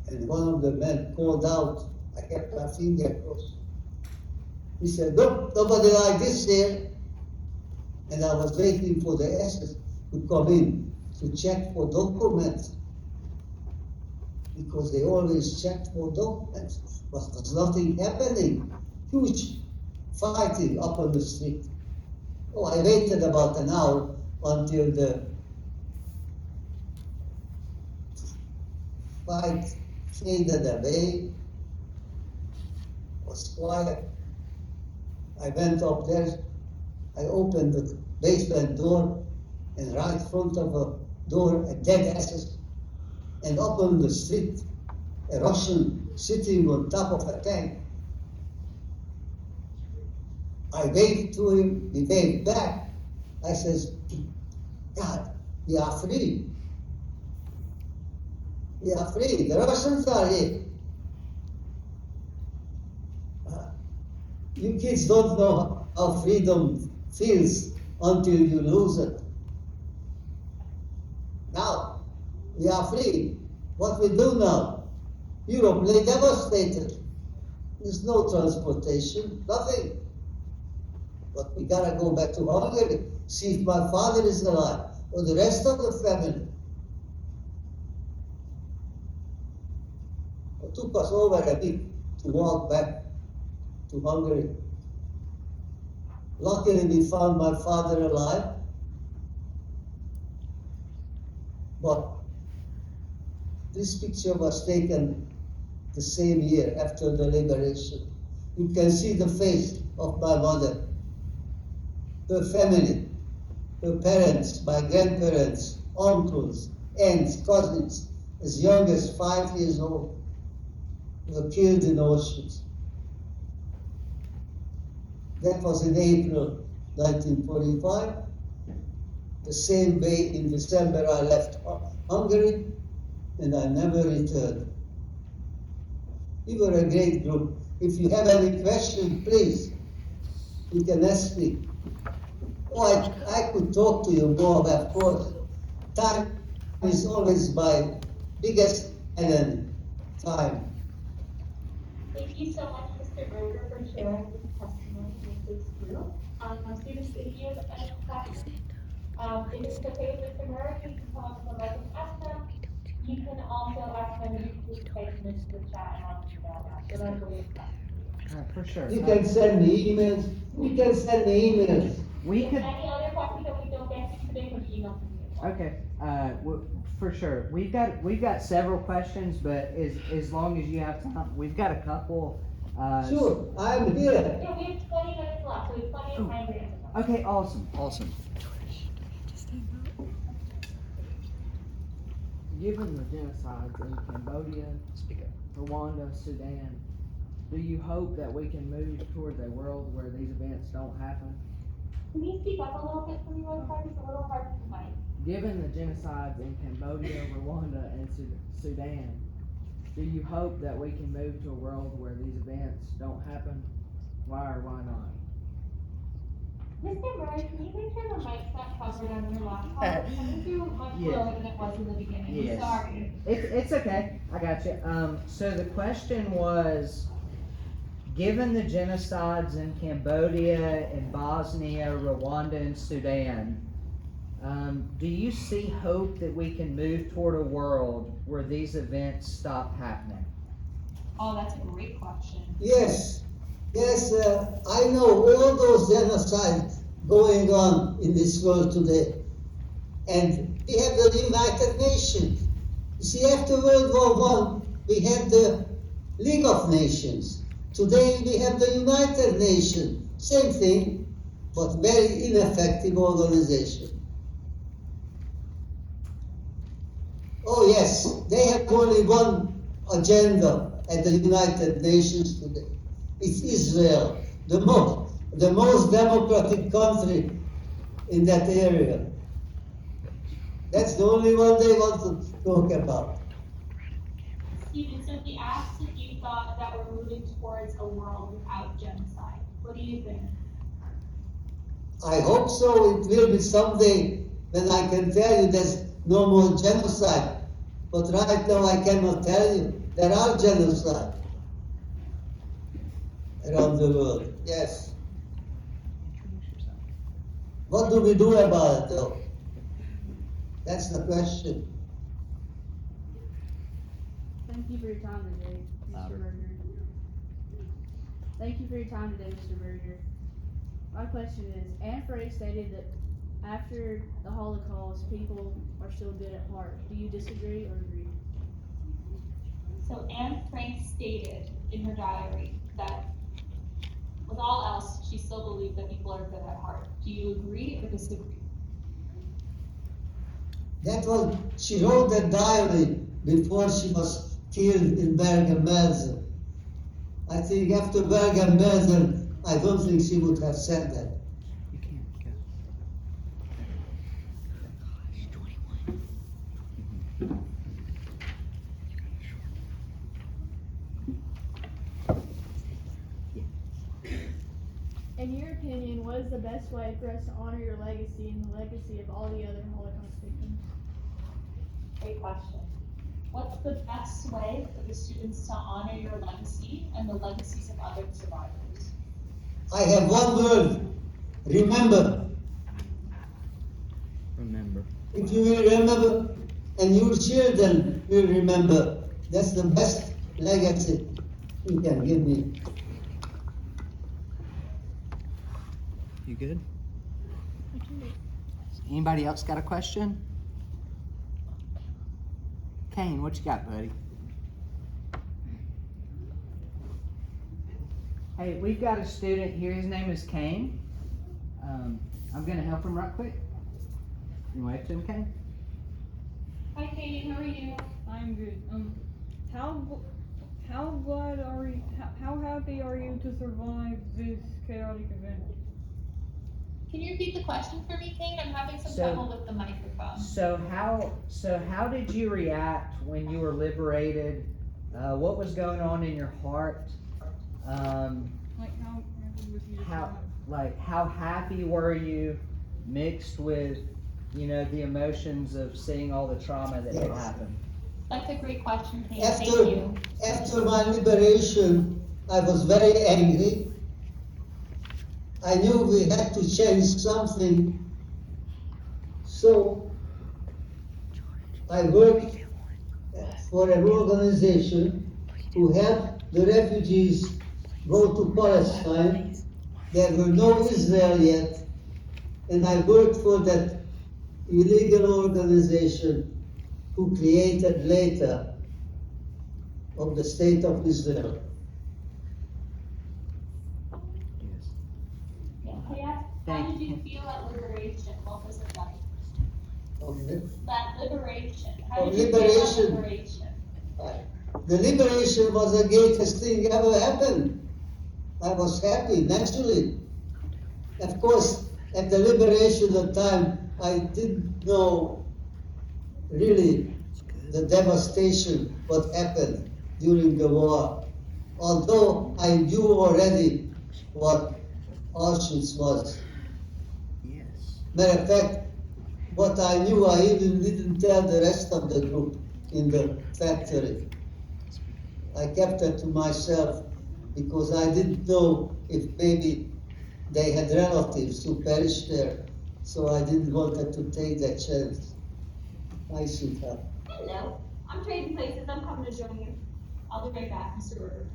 And one of the men called out, I kept my finger crossed. He said, look, nobody like this here. And I was waiting for the SS to come in to check for documents. Because they always checked for documents. But there was nothing happening. Huge fighting up on the street. Oh, I waited about an hour until the fight faded away. It was quiet. I went up there. I opened the basement door, and right in front of a door, a dead SS. And up on the street, a Russian sitting on top of a tank. I waved to him, he waved back. I says, God, we are free. We are free. The Russians are here. You kids don't know how freedom feels until you lose it. Now, we are free. What we do now? Europe lay devastated. There's no transportation, nothing. But we gotta go back to Hungary, see if my father is alive, or the rest of the family. It took us over a week to walk back to Hungary. Luckily, we found my father alive. But this picture was taken the same year after the liberation. You can see the face of my mother, her family, her parents, my grandparents, uncles, aunts, cousins, as young as 5 years old, were killed in Auschwitz. That was in April 1945. The same day in December I left Hungary, and I never returned. We were a great group. If you have any questions, please, you can ask me. Oh, I could talk to you more, but of course, time is always my biggest enemy. Time. Thank you so much, Mr. Berger, for sharing this testimony with this group. Students, if you have any questions, if it's okay with Mr. Murray, you can come up to the mic and ask them. You can also ask them to type them into the chat and I'll email that. Whatever way it's best. For sure. You can send me emails. We can send me emails. We could. Any other questions that we don't get to today, can email them. Okay. For sure. We've got several questions, but as long as you have time, we've got a couple. Sure, I'm here. Yeah, we have 20 minutes left, so we have plenty of time to answer them. Okay. Awesome. Given the genocides in Cambodia, Rwanda, Sudan, do you hope that we can move towards a world where these events don't happen? Can you speak up a little bit for me, one time? It's a little hard to find. Given the genocides in Cambodia, Rwanda, and Sudan, do you hope that we can move to a world where these events don't happen? Why or why not? Mr. Murray, can you make sure the mic's not covered on your laptop? It's coming through much lower than it was in the beginning. Yes. Sorry. It's okay. I got you. So the question was, given the genocides in Cambodia, in Bosnia, Rwanda, and Sudan, do you see hope that we can move toward a world where these events stop happening? Oh, that's a great question. Yes, I know all those genocides going on in this world today. And we have the United Nations. You see, after World War I, we had the League of Nations. Today we have the United Nations. Same thing, but very ineffective organization. Oh yes, they have only one agenda at the United Nations today. It's Israel, the most democratic country in that area. That's the only one they want to talk about. Stephen, so if he asked if you thought that we're moving towards a world without genocide, what do you think? I hope so. It will be someday when I can tell you there's no more genocide. But right now I cannot tell you. There are genocide around the world, yes. What do we do about it, though? That's the question. Thank you for your time today, Mr. Berger. Thank you for your time today, Mr. Berger. My question is, Anne Frank stated that after the Holocaust, people are still good at heart. Do you disagree or agree? So Anne Frank stated in her diary that with all else, she still believed that people are good at heart. Do you agree or disagree? That was, she wrote that diary before she was killed in Berger. I think after Berger, I don't think she would have said that. You can't go. In your opinion, what is the best way for us to honor your legacy and the legacy of all the other Holocaust victims? Great question. What's the best way for the students to honor your legacy and the legacies of other survivors? I have one word, remember. Remember. If you will remember, and your children will remember, that's the best legacy you can give me. You good? Anybody else got a question? Kane, what you got, buddy? Hey, we've got a student here. His name is Kane. I'm gonna help him right quick. You wave to him, Kane? Hi, Katie. How are you? I'm good. How glad are you? How happy are you to survive this chaotic event? Can you repeat the question for me, Kate? I'm having some So- trouble with the microphone. So how did you react when you were liberated? What was going on in your heart? Like how happy was you to survive? How happy were you, mixed with, the emotions of seeing all the trauma that had happened? That's a great question, Kate. Thank you. After my liberation, I was very angry. I knew we had to change something, so I worked for an organization who helped the refugees go to Palestine. There were no Israel yet, and I worked for that illegal organization who created later of the State of Israel. Yeah, how Thank did you you. feel at liberation? What was it like? Okay? That liberation. How Oh, did you feel liberation. at liberation? The liberation was the greatest thing ever happened. I was happy, naturally. Of course, at the liberation of time, I didn't know really the devastation what happened during the war. Although I knew already what Auschwitz was. Yes. Matter of fact, what I knew, I even didn't tell the rest of the group in the factory. I kept it to myself because I didn't know if maybe they had relatives who perished there. So I didn't want to take that chance. I should have. Hello. I'm trading places. I'm coming to join you. I'll be right back, Mr. Berger.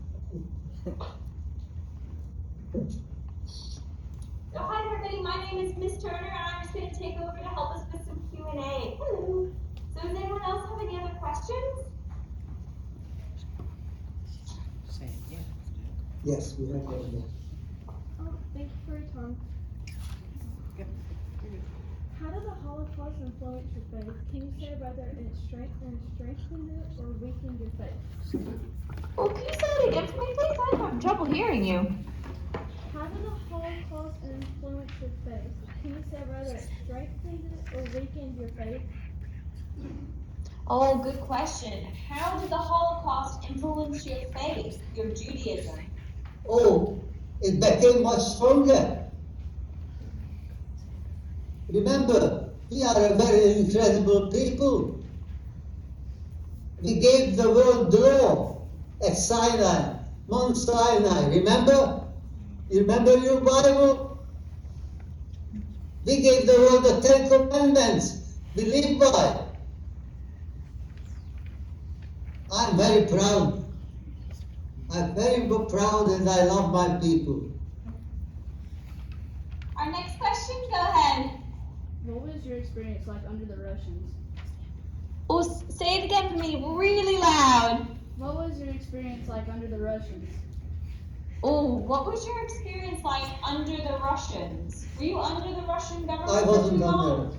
So hi everybody, my name is Miss Turner and I'm just going to take over to help us with some Q&A. Hello. So does anyone else have any other questions? Say it, yeah. Yes, we have one. Thank you for your time. How did the Holocaust influence your faith? Can you say whether it strengthened it or weakened your faith? Well, can you say that again for me, please? I'm having trouble hearing you. How did the Holocaust influence your faith? Can you say whether it strengthened it or weakened your faith? Oh, good question. How did the Holocaust influence your faith, your Judaism? Oh, it became much stronger. Remember, we are a very incredible people. We gave the world the law at Sinai, Mount Sinai. Remember? You remember your Bible? We gave the world the Ten Commandments. We live by. I'm very proud. I'm very proud and I love my people. Our next question, go ahead. What was your experience like under the Russians? Oh, say it again for me, really loud. What was your experience like under the Russians? Oh, what was your experience like under the Russians? Were you under the Russian government? I wasn't under.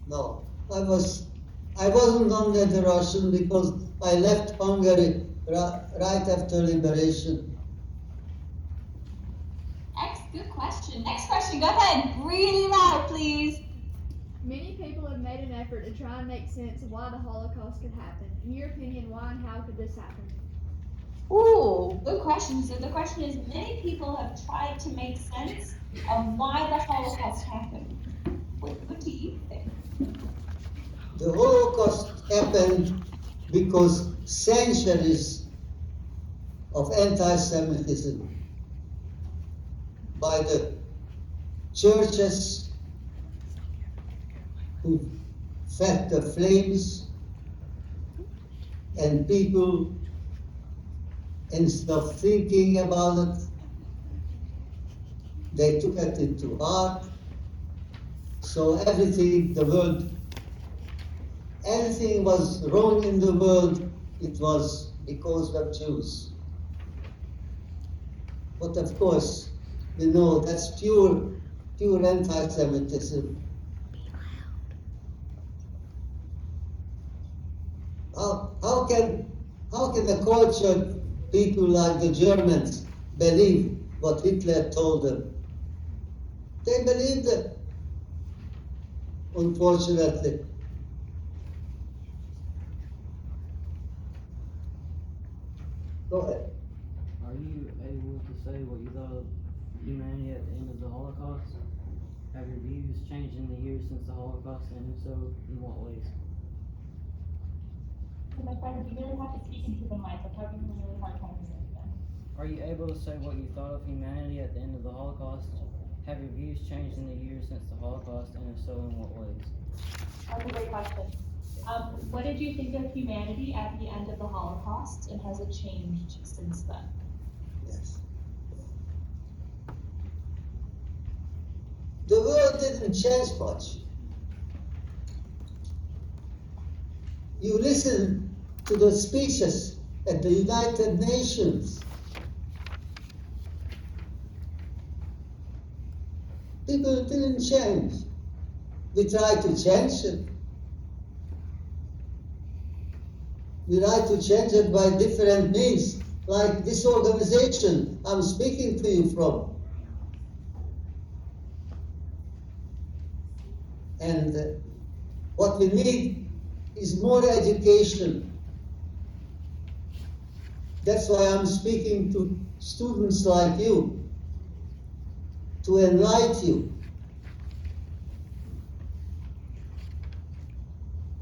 No, I wasn't under the Russian because I left Hungary right after liberation. Good question. Next question, go ahead. Really loud, please. Many people have made an effort to try and make sense of why the Holocaust could happen. In your opinion, why and how could this happen? Ooh, good question. So the question is, many people have tried to make sense of why the Holocaust happened. What do you think? The Holocaust happened because centuries of anti-Semitism by the churches who fed the flames, and people, instead of thinking about it, they took it into heart. So everything was wrong in the world, it was because of Jews. But of course, you know, that's pure anti-Semitism. How can the cultured people like the Germans believe what Hitler told them? They believed it, unfortunately. Go ahead. Are you able to say what you thought of humanity at the end of the Holocaust? Have your views changed in the years since the Holocaust, and if so, in what ways? My friend, you really have to speak into the mic. I'm having a really hard time hearing them. Are you able to say what you thought of humanity at the end of the Holocaust? Have your views changed in the years since the Holocaust, and if so, in what ways? That's a great question. What did you think of humanity at the end of the Holocaust, and has it changed since then? Yes. The world didn't change much. You listen to the speeches at the United Nations. People didn't change. We tried to change it. We try to change it by different means, like this organization I'm speaking to you from. And what we need is more education. That's why I'm speaking to students like you, to enlighten you.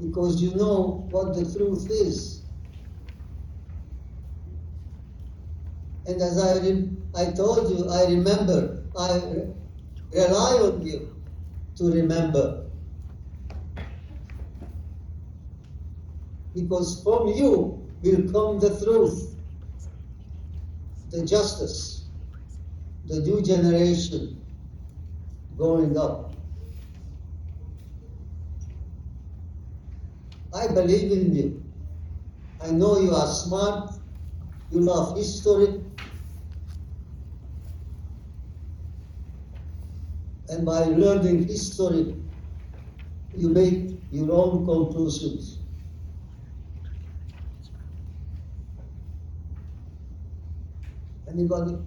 Because you know what the truth is. And as I told you, I remember, I rely on you to remember. Because from you will come the truth, the justice, the new generation growing up. I believe in you. I know you are smart, you love history, and by learning history, you make your own conclusions. Anybody?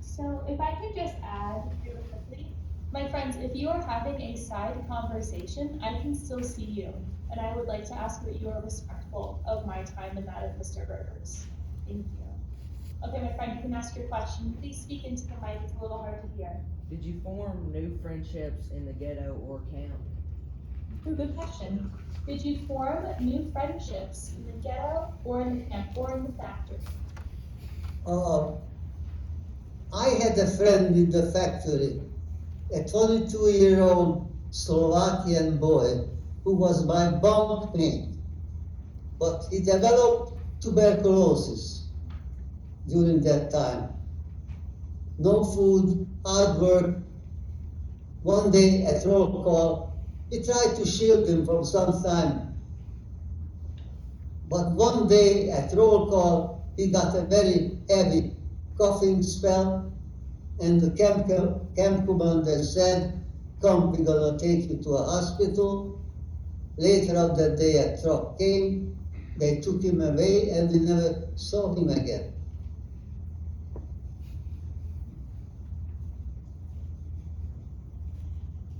So if I could just add really quickly, my friends, if you are having a side conversation, I can still see you. And I would like to ask that you are respectful of my time and that of Mr. Berger's. Thank you. Okay, my friend, you can ask your question. Please speak into the mic, it's a little hard to hear. Did you form new friendships in the ghetto or camp? Good question. Did you form new friendships in the ghetto or in the camp or in the factory? I had a friend in the factory, a 22-year-old Slovakian boy who was my bunkmate, but he developed tuberculosis during that time. No food, hard work. One day at roll call, we tried to shield him from some time. But one day at roll call, he got a very heavy coughing spell, and the camp commander said, "Come, we're gonna take you to a hospital." Later on that day, a truck came, they took him away, and we never saw him again.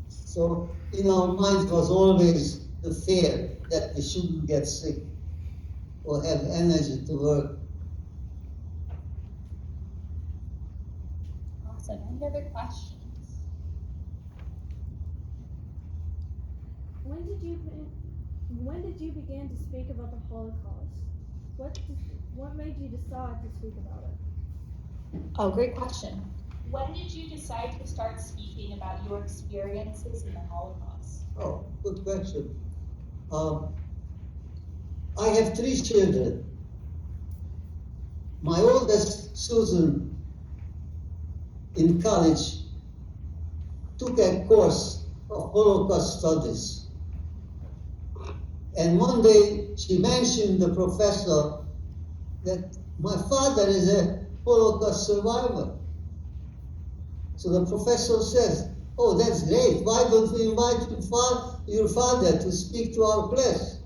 So in our minds was always the fear that we shouldn't get sick or have energy to work. Awesome. Any other questions? When did you begin to speak about the Holocaust? What made you decide to speak about it? Oh, great question. When did you decide to start speaking about your experiences in the Holocaust? Oh, good question. I have 3 children. My oldest, Susan, in college, took a course of Holocaust studies. And one day she mentioned the professor that my father is a Holocaust survivor. So the professor says, "Oh, that's great. Why don't we invite your father to speak to our class?"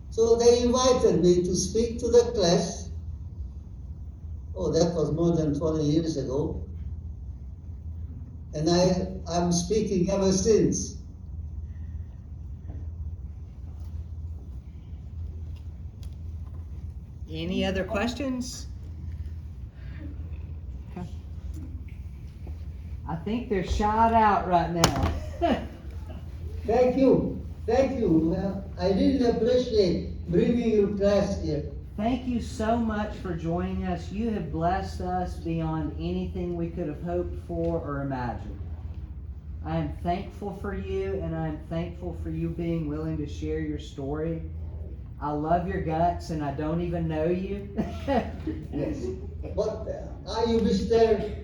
So they invited me to speak to the class. Oh, that was more than 20 years ago. And I'm speaking ever since. Any other questions? I think they're shot out right now. Thank you. Thank you. Well, I really appreciate bringing your class here. Thank you so much for joining us. You have blessed us beyond anything we could have hoped for or imagined. I am thankful for you, and I am thankful for you being willing to share your story. I love your guts, and I don't even know you. Yes. But are you Mr.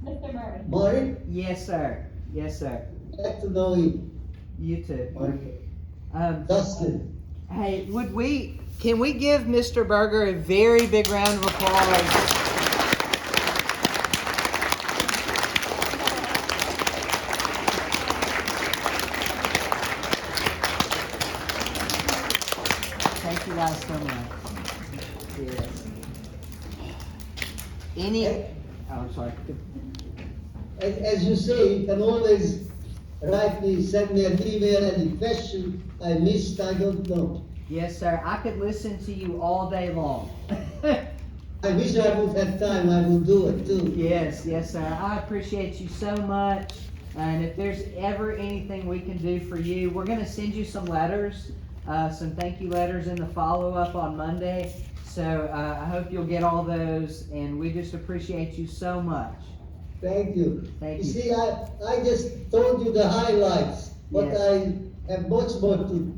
Mr. Murray. Murray? Yes, sir. Yes, sir. Glad to know you. You too. Okay. Dustin. Hey, can we give Mr. Berger a very big round of applause? Thank you guys so much. Yes. I'm sorry. As you say, you can always write me, send me an email, any question I missed, I don't know. Yes, sir. I could listen to you all day long. I wish I would have time, I would do it too. Yes, sir. I appreciate you so much. And if there's ever anything we can do for you, we're going to send you some letters, some thank you letters in the follow-up on Monday. So I hope you'll get all those, and we just appreciate you so much. Thank you. Thank You you. see, I just told you the highlights, but Yes. I have much more to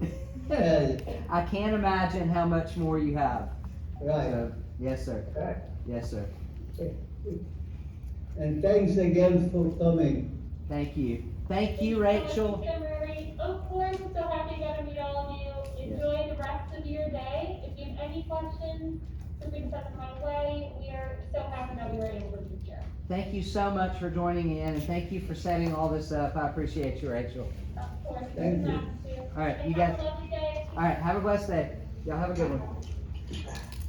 tell you. I can't imagine how much more you have. Right. So, yes, sir. Right. Yes, sir. And thanks again for coming. Thank you. Thank you, Rachel. Mr. Murray. Of course, I'm so happy I got to meet all of you. Enjoy the rest of your day. If you have any questions, feel free to send them my way. We are so happy that we were able to be here. Thank you so much for joining in, and thank you for setting all this up. I appreciate you, Rachel. Of course. Thank you. All right, you Have guys. a lovely day. All right, have a blessed day. Y'all have a good one.